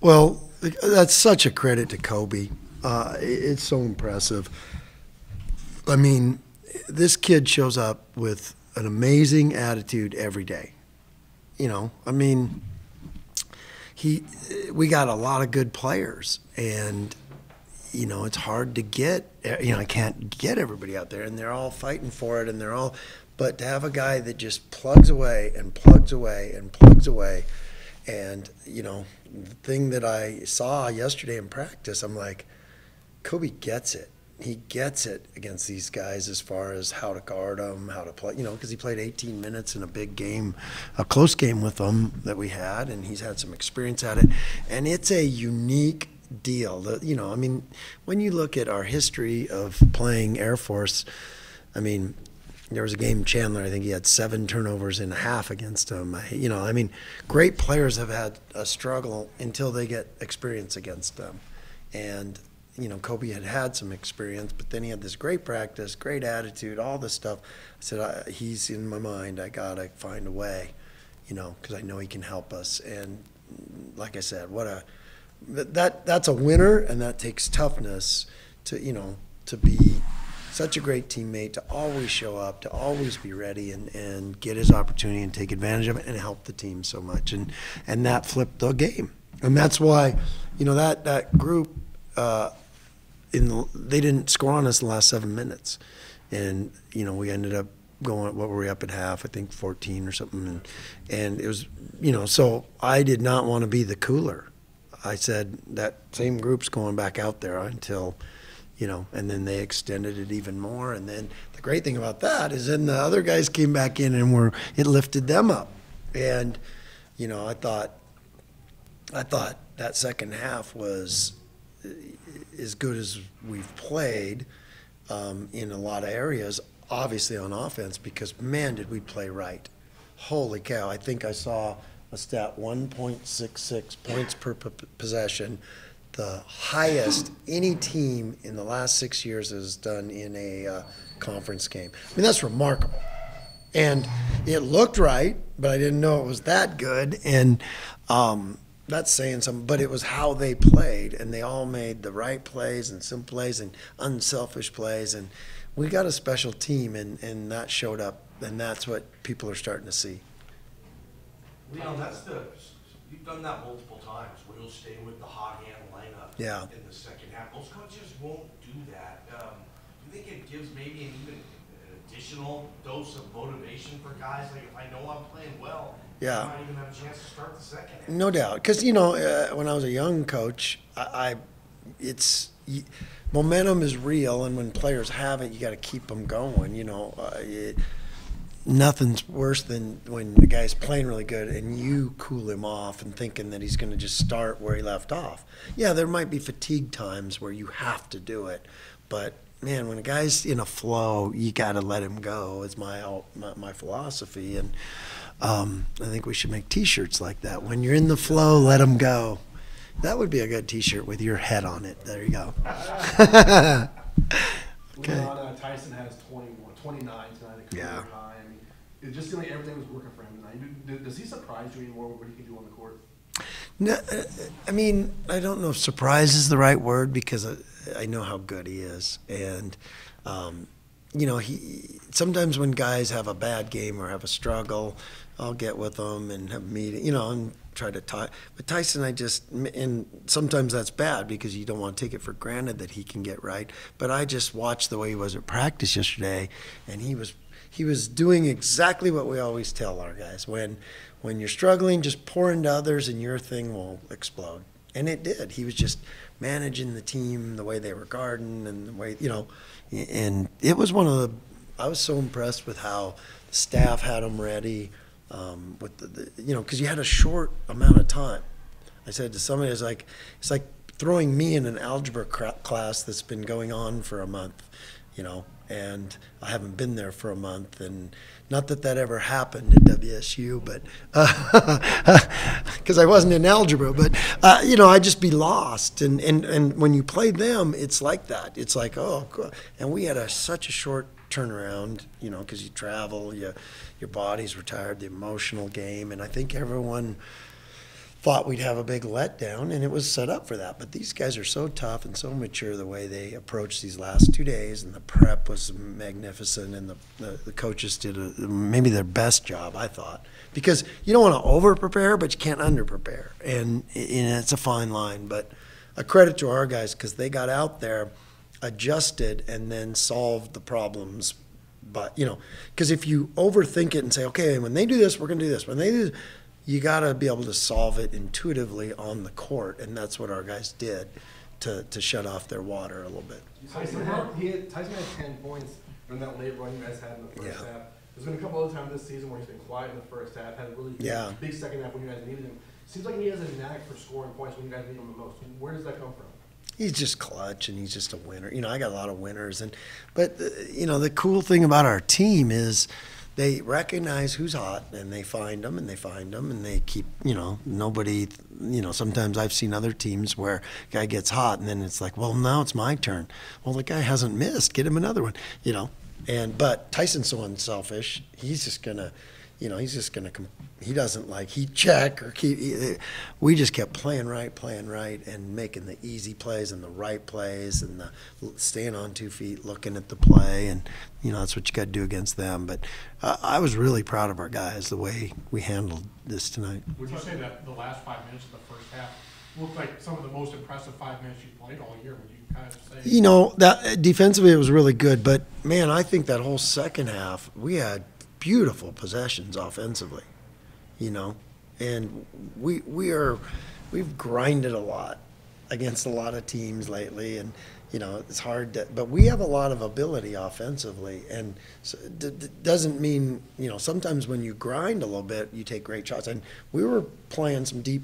Well, that's such a credit to Kobe. It's so impressive. I mean, this kid shows up with an amazing attitude every day. You know, I mean, we got a lot of good players, and you know, it's hard to get. You know, I can't get everybody out there, and they're all fighting for it, and they're all. But to have a guy that just plugs away and plugs away and plugs away, and you know, the thing that I saw yesterday in practice, I'm like, Kobe gets it. He gets it against these guys as far as how to guard them, how to play, you know, because he played 18 minutes in a big game, a close game with them that we had, and he's had some experience at it. And it's a unique deal. You know, I mean, when you look at our history of playing Air Force, I mean, there was a game, Chandler, I think he had 7 turnovers in a half against him. You know, I mean, great players have had a struggle until they get experience against them. And you know, Kobe had some experience, but then he had this great practice, great attitude, all this stuff. I said, he's in my mind. I got to find a way, you know, because I know he can help us. And like I said, that's a winner, and that takes toughness to, you know, to be such a great teammate, to always show up, to always be ready and get his opportunity and take advantage of it and help the team so much. And that flipped the game. And that's why, you know, that group, they didn't score on us in the last 7 minutes, and you know, we ended up going. What were we up at half? I think 14 or something, and it was, you know. So I did not want to be the cooler. I said that same group's going back out there until, you know, and then they extended it even more. And then the great thing about that is then the other guys came back in and it lifted them up, and you know, I thought that second half was as good as we've played in a lot of areas, obviously on offense, because man, did we play right. Holy cow, I think I saw a stat, 1.66 points per possession, the highest any team in the last 6 years has done in a conference game. I mean, that's remarkable. And it looked right, but I didn't know it was that good. And that's saying something, but it was how they played, and they all made the right plays and simple plays and unselfish plays, and we got a special team, and that showed up, and that's what people are starting to see. Leon, you've done that multiple times, where you'll stay with the hot hand lineup in the second half. Most coaches won't do that. Do you think it gives maybe an additional dose of motivation for guys? Like, if I know I'm playing well, I might even have a chance to start the second half. No doubt, because you know, when I was a young coach, momentum is real, and when players have it, you got to keep them going. You know, nothing's worse than when the guy's playing really good and you cool him off and thinking that he's going to just start where he left off. Yeah, there might be fatigue times where you have to do it, but man, when a guy's in a flow, you got to let him go. It's my philosophy, and I think we should make T-shirts like that. When you're in the flow, let him go. That would be a good T-shirt with your head on it. There you go. Okay. Tyson has 29 tonight, a career high. I mean, it just seemed like everything was working for him tonight. Does he surprise you anymore with what he can do on the court? No, I mean, I don't know if surprise is the right word, because I know how good he is, and you know, sometimes when guys have a bad game or have a struggle, I'll get with them and have a meeting, you know, and try to talk. But Tyson, and sometimes that's bad because you don't want to take it for granted that he can get right. But I just watched the way he was at practice yesterday, and he was doing exactly what we always tell our guys. When you're struggling, just pour into others and your thing will explode. And it did. He was just managing the team, the way they were guarding, and the way, you know, and it was I was so impressed with how the staff had him ready, with the you know, because you had a short amount of time. I said to somebody, it's like throwing me in an algebra class that's been going on for a month, you know, and I haven't been there for a month, and not that ever happened at WSU, but because I wasn't in algebra, but you know, I'd just be lost, and when you play them, it's like that. It's like, oh, cool. And we had such a short turnaround, you know, because you travel, your body's retired, the emotional game, and I think everyone thought we'd have a big letdown, and it was set up for that. But these guys are so tough and so mature the way they approached these last 2 days, and the prep was magnificent, and the coaches did maybe their best job, I thought. Because you don't want to over-prepare, but you can't under-prepare. And it's a fine line. But a credit to our guys because they got out there, adjusted, and then solved the problems. But, because if you overthink it and say, okay, when they do this, we're going to do this. When they do this, you got to be able to solve it intuitively on the court, and that's what our guys did to shut off their water a little bit. Tyson had 10 points during that late run you guys had in the first half. There's been a couple other times this season where he's been quiet in the first half, had a really big second half when you guys needed him. Seems like he has a knack for scoring points when you guys need him the most. Where does that come from? He's just clutch, and he's just a winner. I got a lot of winners, but the cool thing about our team is they recognize who's hot, and they find them, and they keep, nobody, sometimes I've seen other teams where a guy gets hot, and then it's like, well, now it's my turn. Well, the guy hasn't missed. Get him another one, But Tyson's so unselfish. He's just going to, he doesn't like heat check or we just kept playing right, and making the easy plays and the right plays and the staying on 2 feet, looking at the play, and that's what you got to do against them. But I was really proud of our guys the way we handled this tonight. Would you say that the last 5 minutes of the first half looked like some of the most impressive 5 minutes you played all year? Would you kind of say? That defensively it was really good, but man, I think that whole second half we had beautiful possessions offensively, and we've grinded a lot against a lot of teams lately, and it's hard but we have a lot of ability offensively, and so it doesn't mean sometimes when you grind a little bit you take great shots, and we were playing some deep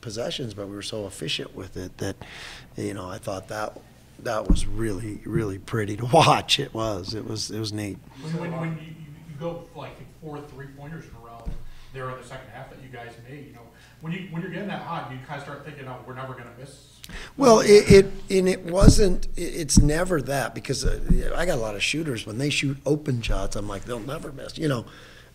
possessions, but we were so efficient with it that I thought that was really, really pretty to watch. It was neat. When you go like 4 3-pointers in a row there in the second half that you guys made, when you're getting that hot, you kind of start thinking, oh, we're never going to miss. Well, it's never that, because I got a lot of shooters. When they shoot open shots, I'm like, they'll never miss,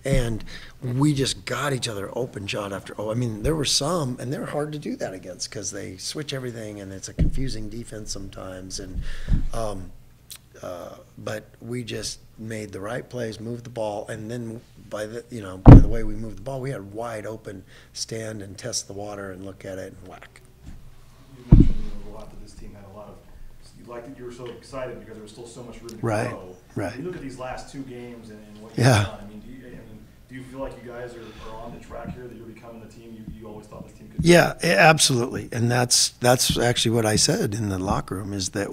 and we just got each other open shot after. There were some, and they're hard to do that against because they switch everything, and it's a confusing defense sometimes. And but we just made the right plays, moved the ball, and then by the way we moved the ball, we had wide open stand and test the water and look at it and whack. You mentioned a lot that this team had a lot of. You liked that you were so excited because there was still so much room to grow. Right. You look at these last 2 games and what you've done. Do you feel like you guys are on the track here, that you're becoming the team you always thought this team could be? Yeah, absolutely. And that's actually what I said in the locker room, is that,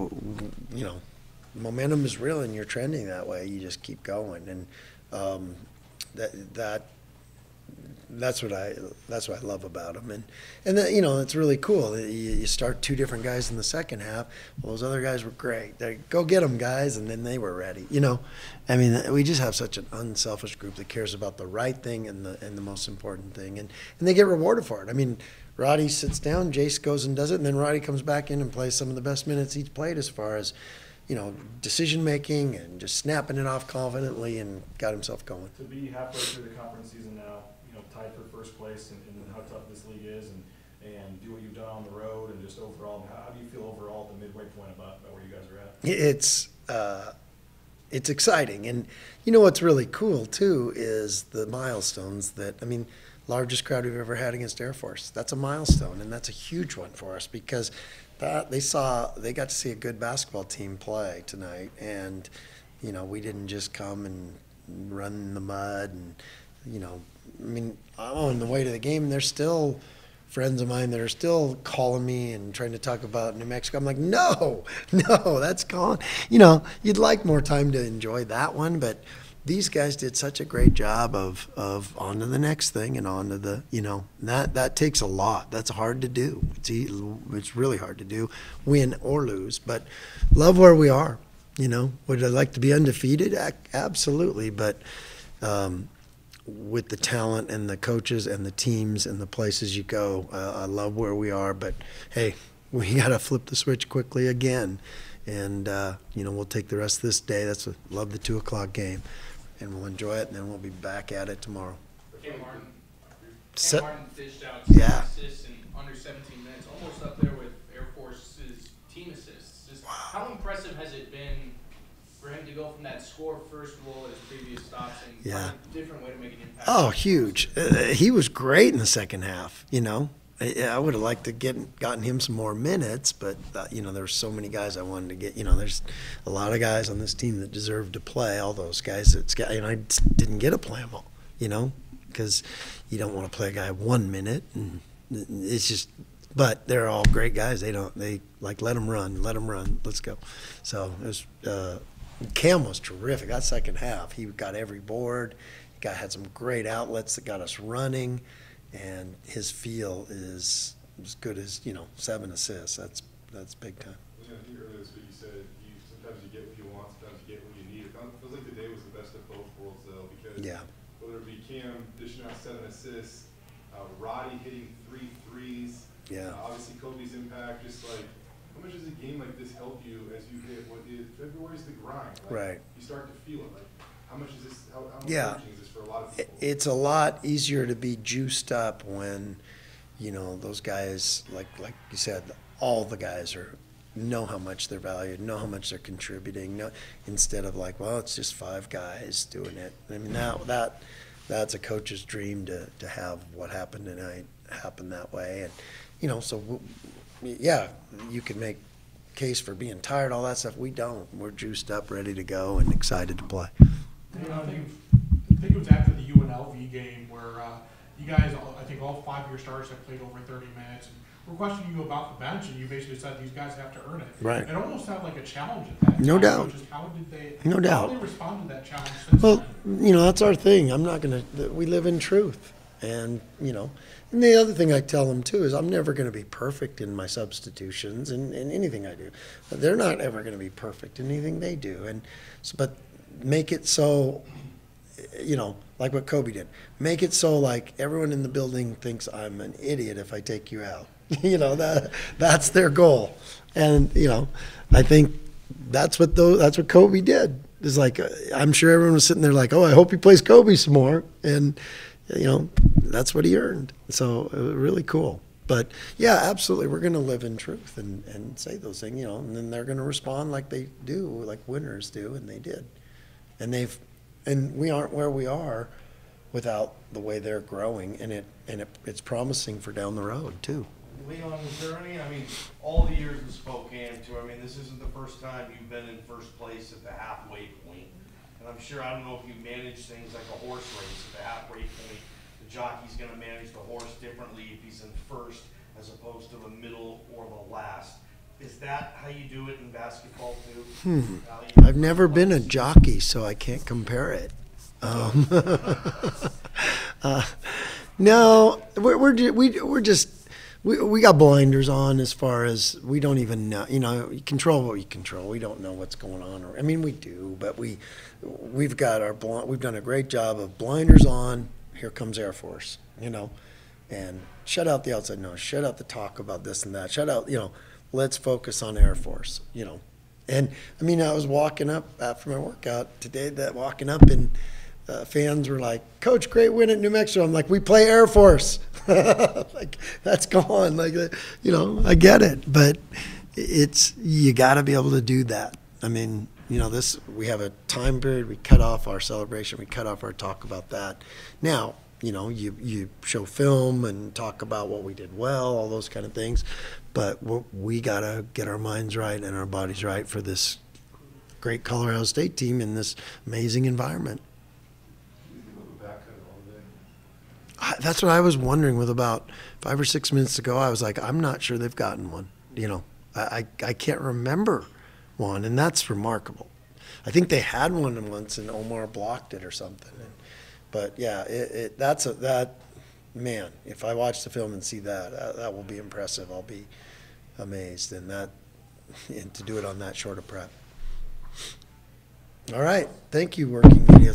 momentum is real and you're trending that way. You just keep going. And that's what I love about them. And that, it's really cool. You start 2 different guys in the second half. Well, those other guys were great. Go get them, guys, and then they were ready. We just have such an unselfish group that cares about the right thing and the most important thing, and they get rewarded for it. Roddy sits down, Jace goes and does it, and then Roddy comes back in and plays some of the best minutes he's played as far as decision making and just snapping it off confidently, and got himself going. To be halfway through the conference season now, tied for first place, and how tough this league is, and do what you've done on the road, and just overall, how do you feel overall at the midway point about where you guys are at? It's exciting, and what's really cool too is the milestones that largest crowd we've ever had against Air Force. That's a milestone, and that's a huge one for us, because they got to see a good basketball team play tonight, and we didn't just come and run in the mud, and on the way to the game, there's still friends of mine that are still calling me and trying to talk about New Mexico. I'm like, no, that's gone. You'd like more time to enjoy that one, but these guys did such a great job of on to the next thing, and on to the, that takes a lot. That's hard to do. It's really hard to do, win or lose, but love where we are. Would I like to be undefeated? Absolutely, but with the talent and the coaches and the teams and the places you go, I love where we are, but hey, we got to flip the switch quickly again, and we'll take the rest of this day. Love the 2 o'clock game, and we'll enjoy it, and then we'll be back at it tomorrow. So, Martin fished out yeah. 6 assists in under 17 minutes, almost up there with Air Force's team assists. Just how impressive has it been for him to go from that score first goal at his previous stops and find a different way to make an impact? Oh, huge. He was great in the second half, you know. I would have liked to gotten him some more minutes, but, you know, there were so many guys I wanted to get. You know, there's a lot of guys on this team that deserve to play. All those guys and I didn't get to play them all, you know, because you don't want to play a guy 1 minute. And it's just, but they're all great guys. They like, let them run, let's go. So it was, Cam was terrific. That second half, he got every board. He had some great outlets that got us running. And his feel is as good as, you know, 7 assists. That's big time. Yeah, I think earlier this week you said sometimes you get what you want, sometimes you get what you need. It feels like today was the best of both worlds, though, because whether it be Cam dishing out 7 assists, Roddy hitting 3 threes, obviously Kobe's impact, just like how much does a game like this help you as you hit what is February's the grind? Like, right. You start to feel it. Like, how much is this? How much coaching is this for a lot of people? It's a lot easier to be juiced up when, you know, those guys, like you said, all the guys know how much they're valued, know how much they're contributing. Instead of like, well, it's just 5 guys doing it. I mean, that's a coach's dream to have what happened tonight happen that way. And, you know, so yeah, you can make case for being tired, all that stuff. We don't. We're juiced up, ready to go, and excited to play. You know, I think it was after the UNLV game where you guys, I think all 5 of your starters have played over 30 minutes. And we're questioning you about the bench, and you basically said these guys have to earn it. Right. It almost sounded like a challenge at that time. No doubt. Just how did they? No doubt. How did they respond to that challenge since Well, then? you know, that's our thing. I'm not going to, we live in truth. And, you know, and the other thing I tell them too is I'm never going to be perfect in my substitutions and anything I do. But they're not ever going to be perfect in anything they do. And so, but make it so, you know, like what Kobe did. Make it so like everyone in the building thinks I'm an idiot if I take you out. You know, that's their goal. And, you know, I think that's what Kobe did. It's like, I'm sure everyone was sitting there like, oh, I hope he plays Kobe some more. And, you know, that's what he earned. So it was really cool. But, yeah, absolutely, we're going to live in truth and say those things, you know, and then they're going to respond like they do, like winners do, and they did. And we aren't where we are without the way they're growing, and it's promising for down the road, too. Leon, is there any, I mean, all the years in Spokane, too, I mean, this isn't the first time you've been in first place at the halfway point. And I'm sure, I don't know if you manage things like a horse race at the halfway point. The jockey's going to manage the horse differently if he's in first as opposed to the middle or the last. Is that how you do it in basketball, too? I've never been a jockey, so I can't compare it. No, we got blinders on as far as we don't even know. You know, you control what you control. We don't know what's going on. I mean, we do, but we've done a great job of blinders on. Here comes Air Force, you know, and shut out the outside noise. Shut out the talk about this and that. Shut out, you know. Let's focus on Air Force, you know. And, I mean, I was walking up after my workout today, walking up, and fans were like, Coach, great win at New Mexico. I'm like, we play Air Force. Like, that's gone. Like, you know, I get it. But you got to be able to do that. I mean, you know, we have a time period. We cut off our celebration. We cut off our talk about that. Now, you know, you show film and talk about what we did well, all those kind of things. But we got to get our minds right and our bodies right for this great Colorado State team in this amazing environment. That's what I was wondering with about 5 or 6 minutes ago. I was like, I'm not sure they've gotten one. You know, I can't remember one, and that's remarkable. I think they had one once, and Omar blocked it or something. But yeah, man, if I watch the film and see that will be impressive. I'll be amazed, and to do it on that short of prep. All right, thank you, Working Media.